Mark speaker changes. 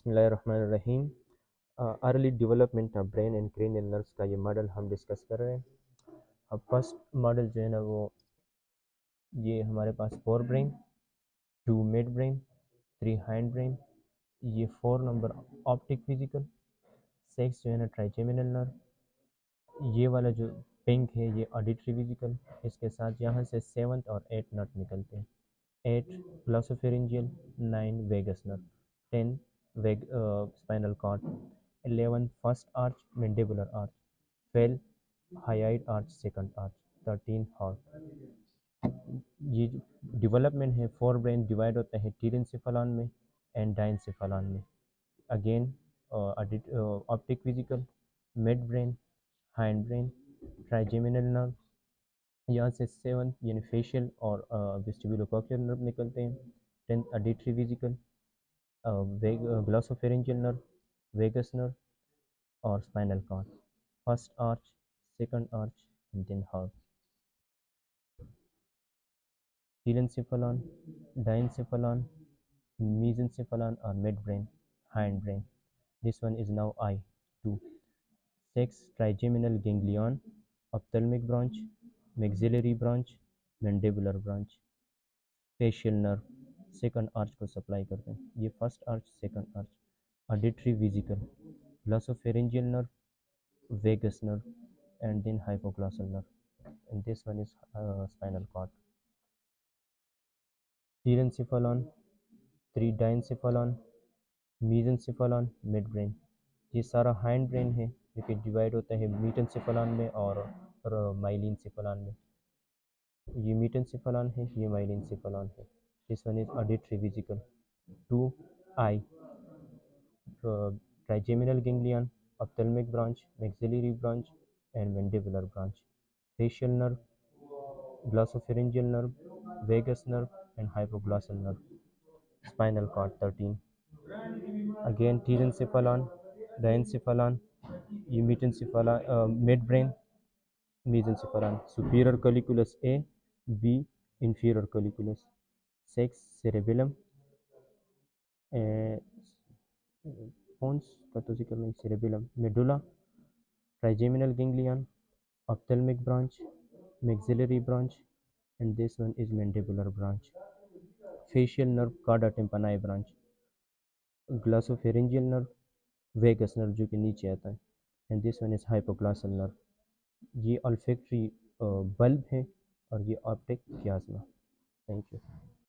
Speaker 1: बिस्मिल्लाहिर्रहमानिर्रहीम। Early development of brain and cranial nerves का ये मॉडल हम डिस्कस कर रहे हैं। अब फर्स्ट मॉडल जो है ना वो ये हमारे पास forebrain, two midbrain, three hindbrain, ये four number optic vesicle, six जो है ना ट्राइजेमिनल नर्व, ये वाला जो पिंक है ये ऑडिटरी फिजिकल, इसके साथ यहाँ से सेवन्थ और एट नर्व निकलते हैं। 8 glossopharyngeal, 9 vagus nerve, 10 spinal cord, 11 first arch mandibular arch, 12 hyoid arch second arch, 13 heart. ये जो डेवलपमेंट है फोर ब्रेन डिवाइड होता है टीरेंसेफालॉन में एंड डाइनसेफालॉन में। Again optic physical, mid brain, hind brain, trigeminal nerve, यहाँ से सेवन यानी फेशियल और वेस्टिबुलोकॉक्लियर नर्व निकलते हैं। 10 auditory vesicle, glossopharyngeal nerve, vagus nerve और spinal cord, first arch, second arch and then heart. Telencephalon, diencephalon, mesencephalon or midbrain, hindbrain. This one is now I. 2. 6. Trigeminal ganglion, ophthalmic branch, maxillary branch, mandibular branch, facial nerve, second arch को supply करते हैं। ये first arch, second arch, auditory vesicle, glossopharyngeal nerve, vagus nerve and then hypoglossal nerve, and this one is spinal cord. Telencephalon, 3 diencephalon, mesencephalon, mid brain. ये सारा hind brain है जो कि divide होता है मीटेंसेफलॉन में और माइलिनसेफलॉन में। ये मीटेंसेफलॉन है, ये माइलिनसेफलॉन है। This one is auditory vesicle. 2 eye, trigeminal ganglion, ophthalmic branch, maxillary branch and mandibular branch, facial nerve, glossopharyngeal nerve, vagus nerve and hypoglossal nerve, spinal cord 13। Again telencephalon, diencephalon, ये metencephalon, midbrain, mesencephalon, superior colliculus A, B, inferior colliculus, 6 cerebellum, pons का तो जिक्र नहीं, cerebellum, medulla, trigeminal ganglion, ophthalmic branch, maxillary branch, and this one is mandibular branch, facial nerve, cauda tympani branch, glossopharyngeal nerve, vagus nerve जो कि नीचे आता है, and this one is hypoglossal nerve. ये olfactory बल्ब है और ये optic कियास्मा। Thank you.